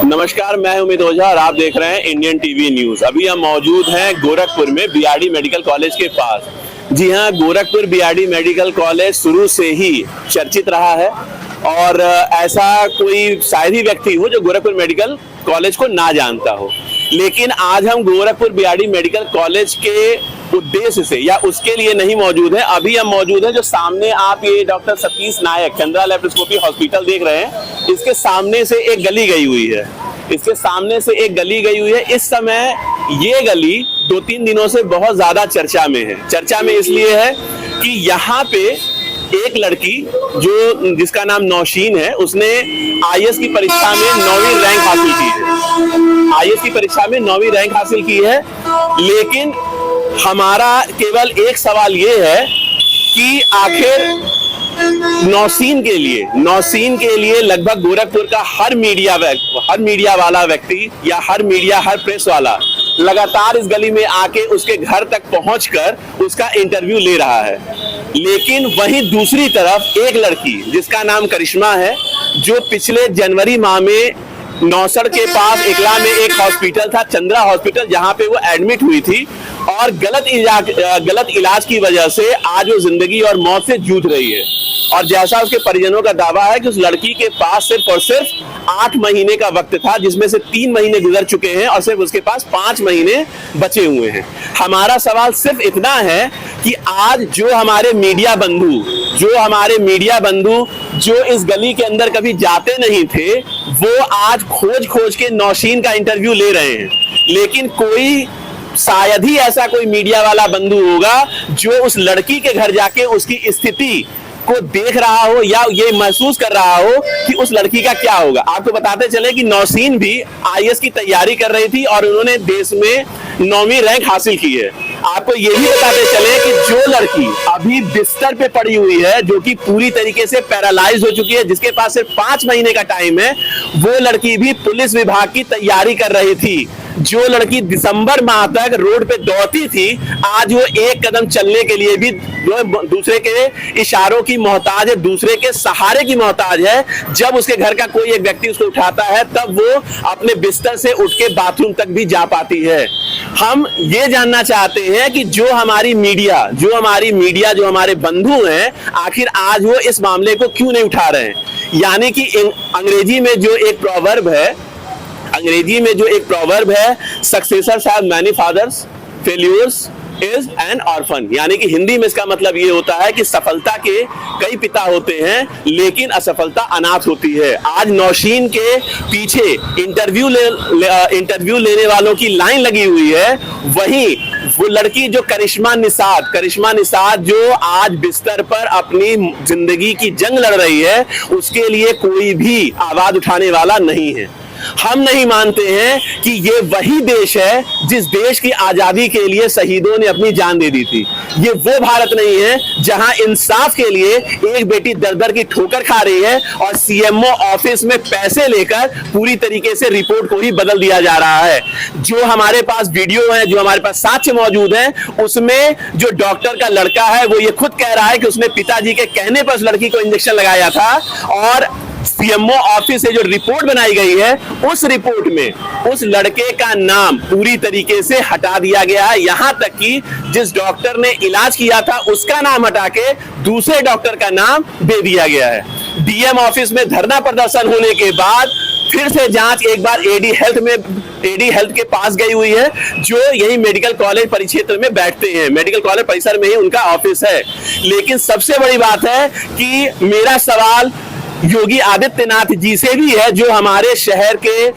नमस्कार, मैं उम्मीद ओझा और आप देख रहे हैं इंडियन टीवी न्यूज। अभी हम मौजूद हैं गोरखपुर में बीआरडी मेडिकल कॉलेज के पास। जी हाँ, गोरखपुर बीआरडी मेडिकल कॉलेज शुरू से ही चर्चित रहा है और ऐसा कोई शायद ही व्यक्ति हो जो गोरखपुर मेडिकल कॉलेज को ना जानता हो। लेकिन आज हम गोरखपुर बीआरडी मेडिकल कॉलेज के उद्देश्य से या उसके लिए नहीं मौजूद है। अभी हम मौजूद हैं जो सामने आप ये डॉक्टर सतीश नायक चंद्रा लेप्रोस्कोपी हॉस्पिटल देख रहे हैं, इसके सामने से एक गली गई हुई है। इसके सामने से एक गली गई हुई है। इस समय ये गली 2-3 दिनों से बहुत ज्यादा चर्चा में है। चर्चा में इसलिए है कि यहाँ पे एक लड़की जिसका नाम नौशीन है, उसने आईएएस की परीक्षा में 9वीं रैंक हासिल की है। आईएएस की परीक्षा में 9वीं रैंक हासिल की है। लेकिन हमारा केवल एक सवाल ये है कि आखिर नौशीन के लिए लगभग गोरखपुर का हर मीडिया वाला व्यक्ति या हर प्रेस वाला लगातार इस गली में आके उसके घर तक पहुंचकर उसका इंटरव्यू ले रहा है। लेकिन वहीं दूसरी तरफ एक लड़की जिसका नाम करिश्मा है, जो पिछले जनवरी माह में नौसड़ के पास एकला में एक हॉस्पिटल था, चंद्रा हॉस्पिटल, जहां पे वो एडमिट हुई थी और गलत इलाज की वजह से आज वो जिंदगी और मौत से जूझ रही है। और जैसा उसके परिजनों का दावा है कि उस लड़की के पास सिर्फ और सिर्फ 8 महीने का वक्त था, जिसमें से 3 महीने गुजर चुके हैं और सिर्फ उसके पास 5 महीने बचे हुए हैं। हमारा सवाल सिर्फ इतना है कि आज जो हमारे मीडिया बंधु जो इस गली के अंदर कभी जाते नहीं थे, वो आज खोज के नौशीन का इंटरव्यू ले रहे हैं। लेकिन शायद ही ऐसा कोई मीडिया वाला बंधु होगा जो उस लड़की के घर जाके उसकी स्थिति को देख रहा हो या ये महसूस कर रहा हो कि उस लड़की का क्या होगा। आपको बताते चले कि नौशीन भी आईएएस की तैयारी कर रही थी और उन्होंने देश में 9वीं रैंक हासिल की है। आपको ये भी बताते चले कि जो लड़की अभी बिस्तर पे पड़ी हुई है, जो कि पूरी तरीके से पैरालाइज हो चुकी है, जिसके पास सिर्फ 5 महीने का टाइम है, वो लड़की भी पुलिस विभाग की तैयारी कर रही थी। जो लड़की दिसंबर माह तक रोड पे दौड़ती थी, आज वो एक कदम चलने के लिए भी दूसरे के इशारों की मोहताज है, दूसरे के सहारे की मोहताज है। जब उसके घर का कोई एक व्यक्ति उसको उठाता है, तब वो अपने बिस्तर से उठ के बाथरूम तक भी जा पाती है। हम ये जानना चाहते हैं कि जो हमारी मीडिया जो हमारे बंधु हैं, आखिर आज वो इस मामले को क्यों नहीं उठा रहे हैं। यानी कि अंग्रेजी में जो एक प्रोवर्ब है, successors have many fathers, failures is an orphan. यानी कि हिंदी में इसका मतलब ये होता है कि सफलता के कई पिता होते हैं, लेकिन असफलता अनाथ होती है। आज नौशीन के पीछे इंटरव्यू लेने वालों की लाइन लगी हुई है। वहीं वो लड़की जो करिश्मा निषाद जो आज बिस्तर पर अपनी जिंदगी की जंग लड़ रही है, उसके लिए कोई भी आवाज उठाने वाला नहीं है। हम नहीं मानते हैं कि ये वही देश है जिस देश की आजादी के लिए शहीदों ने अपनी जान दे दी थी। ये वो भारत नहीं है जहां इंसाफ के लिए एक बेटी दर-दर की ठोकर खा रही है और सीएमओ ऑफिस में पैसे लेकर पूरी तरीके से रिपोर्ट को ही बदल दिया जा रहा है। जो हमारे पास वीडियो है, जो हमारे पास साक्ष्य मौजूद है, उसमें जो डॉक्टर का लड़का है वो ये खुद कह रहा है कि उसने पिताजी के कहने पर उस लड़की को इंजेक्शन लगाया था। और सीएमओ ऑफिस से जो रिपोर्ट बनाई गई है, उस रिपोर्ट में उस लड़के का नाम पूरी तरीके से हटा दिया गया है। यहां तक कि जिस डॉक्टर ने इलाज किया था उसका नाम हटा के दूसरे डॉक्टर का नाम दे दिया गया है। डीएम ऑफिस में धरना प्रदर्शन होने के बाद फिर से जांच एक बार एडी हेल्थ के पास गई हुई है, जो यही मेडिकल कॉलेज परिक्षेत्र में बैठते हैं। मेडिकल कॉलेज परिसर में ही उनका ऑफिस है। लेकिन सबसे बड़ी बात है कि मेरा सवाल योगी आदित्यनाथ जी से भी है, जो हमारे शहर के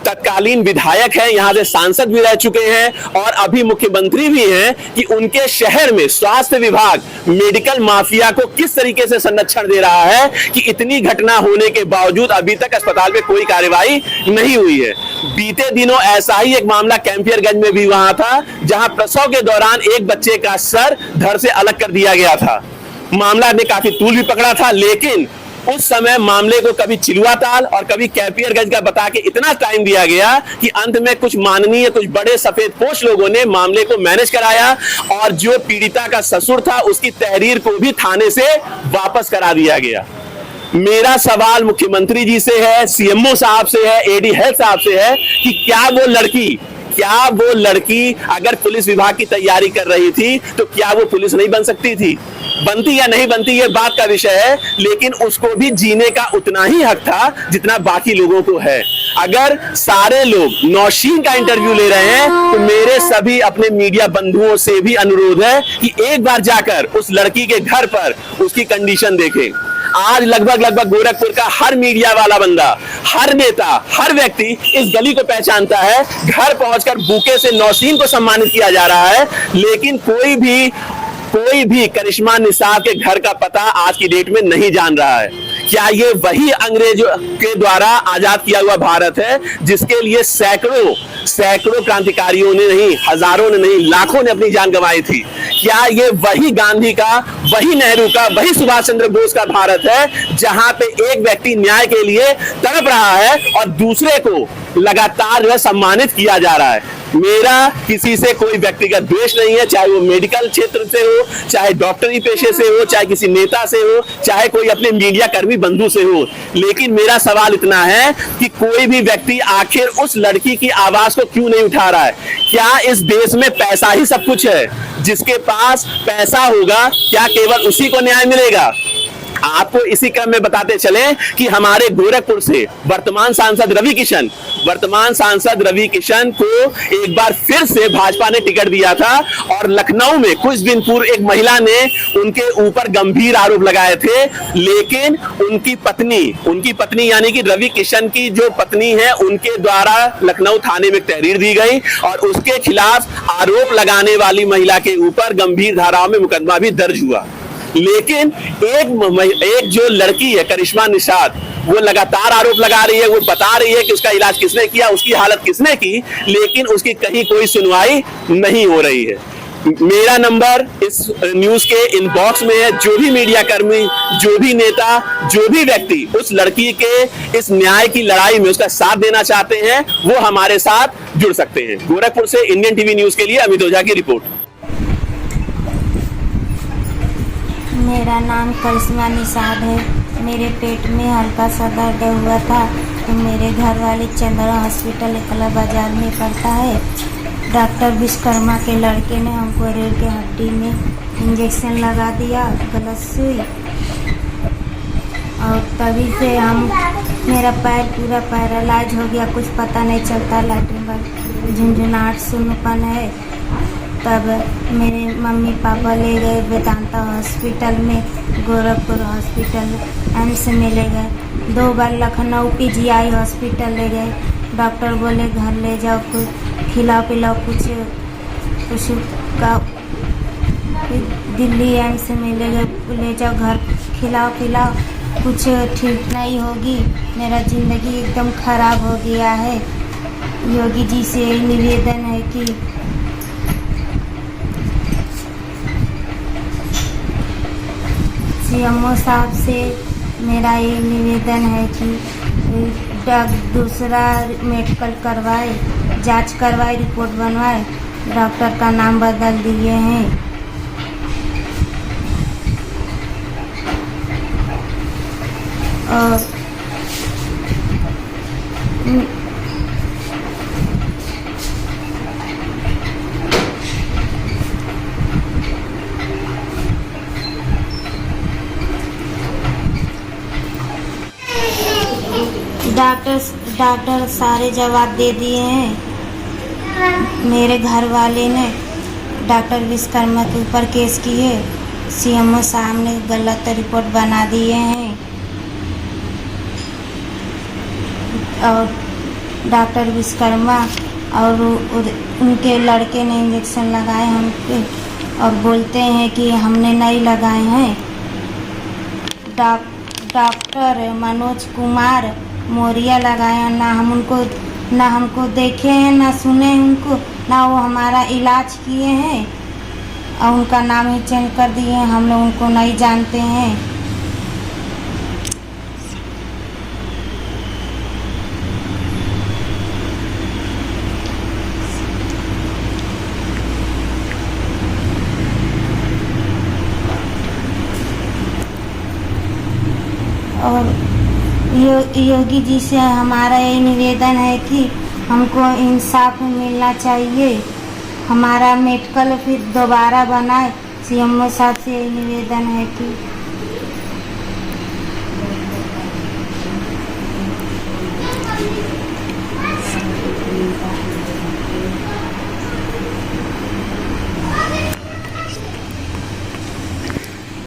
तत्कालीन विधायक हैं, यहाँ से सांसद भी रह चुके हैं और अभी मुख्यमंत्री भी हैं, कि उनके शहर में स्वास्थ्य विभाग मेडिकल माफिया को किस तरीके से संरक्षण दे रहा है कि इतनी घटना होने के बावजूद अभी तक अस्पताल में कोई कार्रवाई नहीं हुई है। बीते दिनों ऐसा ही एक मामला कैंपियरगंज में भी वहां था, जहां प्रसव के दौरान एक बच्चे का सर धड़ से अलग कर दिया गया था। मामला ने काफी तूल भी पकड़ा था, लेकिन उस समय मामले को कभी चिलुआताल और कभी कैंपियरगंज का बता के इतना टाइम दिया गया कि अंत में कुछ बड़े सफेदपोश लोगों ने मामले को मैनेज कराया और जो पीड़िता का ससुर था उसकी तहरीर को भी थाने से वापस करा दिया गया। मेरा सवाल मुख्यमंत्री जी से है, सीएमओ साहब से है, एडी हेल्थ साहब से है कि क्या वो लड़की अगर पुलिस विभाग की तैयारी कर रही थी तो क्या वो पुलिस नहीं बन सकती थी? बनती या नहीं बनती ये बात का विषय है, लेकिन उसको भी जीने का उतना ही हक था जितना बाकी लोगों को है। अगर सारे लोग नौशीन का इंटरव्यू ले रहे हैं तो मेरे सभी अपने मीडिया बंधुओं से भी अनुरोध है कि एक बार जाकर उस लड़की के घर पर उसकी कंडीशन देखें। आज लगभग गोरखपुर का हर मीडिया वाला बंदा, हर नेता, हर व्यक्ति इस गली को पहचानता है। घर पहुंचकर बुके से नौशीन को सम्मानित किया जा रहा है, लेकिन कोई भी करिश्मा निसार के घर का पता आज की डेट में नहीं जान रहा है। क्या ये वही अंग्रेजों के द्वारा आजाद किया हुआ भारत है जिसके लिए सैकड़ों क्रांतिकारियों ने नहीं, हजारों ने नहीं, लाखों ने अपनी जान गंवाई थी? क्या ये वही गांधी का, वही नेहरू का, वही सुभाष चंद्र बोस का भारत है जहां पे एक व्यक्ति न्याय के लिए तड़प रहा है और दूसरे को लगातार जो है सम्मानित किया जा रहा है? मेरा किसी से कोई व्यक्तिगत द्वेष नहीं है, चाहे वो मेडिकल क्षेत्र से हो, चाहे डॉक्टरी पेशे से हो, चाहे किसी नेता से हो, चाहे कोई अपने मीडिया कर्मी बंधु से हो। लेकिन मेरा सवाल इतना है कि कोई भी व्यक्ति आखिर उस लड़की की आवाज को क्यों नहीं उठा रहा है? क्या इस देश में पैसा ही सब कुछ है? जिसके पास पैसा होगा क्या केवल उसी को न्याय मिलेगा? आपको इसी क्रम में बताते चलें कि हमारे गोरखपुर से वर्तमान सांसद रवि किशन को एक बार फिर से भाजपा ने टिकट दिया था और लखनऊ में कुछ दिन पूर्व एक महिला ने उनके ऊपर गंभीर आरोप लगाए थे, लेकिन उनकी पत्नी यानी कि रवि किशन की जो पत्नी है उनके द्वारा लखनऊ थाने में तहरीर दी गई और उसके खिलाफ आरोप लगाने वाली महिला के ऊपर गंभीर धाराओं में मुकदमा भी दर्ज हुआ। लेकिन एक जो लड़की है करिश्मा निषाद, वो लगातार आरोप लगा रही है, वो बता रही है कि उसका इलाज किसने किया, उसकी हालत किसने की, लेकिन उसकी कहीं कोई सुनवाई नहीं हो रही है। मेरा नंबर इस न्यूज के इनबॉक्स में है। जो भी मीडिया कर्मी, जो भी नेता, जो भी व्यक्ति उस लड़की के इस न्याय की लड़ाई में उसका साथ देना चाहते हैं वो हमारे साथ जुड़ सकते हैं। गोरखपुर से इंडियन टीवी न्यूज के लिए अमित ओझा की रिपोर्ट। मेरा नाम करिश्मा निषाद है। मेरे पेट में हल्का सा दर्द हुआ था तो मेरे घर वाले चंद्रा हॉस्पिटल कला बाजार में पड़ता है। डॉक्टर विश्वकर्मा के लड़के ने हमको रीढ़ के हड्डी में इंजेक्शन लगा दिया, गलत सुई, और तभी से मेरा पैर पूरा पैरालाइज हो गया, कुछ पता नहीं चलता, लैट्रिन में झुंझुनाहट सुन्नपन है। तब मेरे मम्मी पापा ले गए वेदांता हॉस्पिटल में, गोरखपुर हॉस्पिटल, एम्स में ले गए, 2 बार लखनऊ पीजीआई हॉस्पिटल ले गए। डॉक्टर बोले घर ले जाओ, कुछ खिलाओ पिलाओ, कुछ का दिल्ली एम्स में ले जाओ, घर खिलाओ पिलाओ, कुछ ठीक नहीं होगी, मेरा ज़िंदगी एकदम ख़राब हो गया है। योगी जी से निवेदन है कि सीएमओ साहब से मेरा ये निवेदन है कि दूसरा मेडिकल करवाए, जांच करवाए, रिपोर्ट बनवाए। डॉक्टर का नाम बदल दिए हैं। और डॉक्टर सारे जवाब दे दिए हैं। मेरे घर वाले ने डॉक्टर विश्वकर्मा के ऊपर केस किए, सीएमओ साहब ने गलत रिपोर्ट बना दिए हैं और डॉक्टर विश्वकर्मा और उनके लड़के ने इंजेक्शन लगाए हम पे और बोलते हैं कि हमने नहीं लगाए हैं। डॉक्टर मनोज कुमार मौर्य लगाया, ना हमको देखे हैं, ना सुने उनको, ना वो हमारा इलाज किए हैं और उनका नाम ही चेंज कर दिए हैं, हम लोग उनको नहीं जानते हैं। और योगी जी से हमारा यही निवेदन है कि हमको इंसाफ मिलना चाहिए, हमारा मेडिकल फिर दोबारा बनाए। सीएमओ साहब से यही निवेदन है कि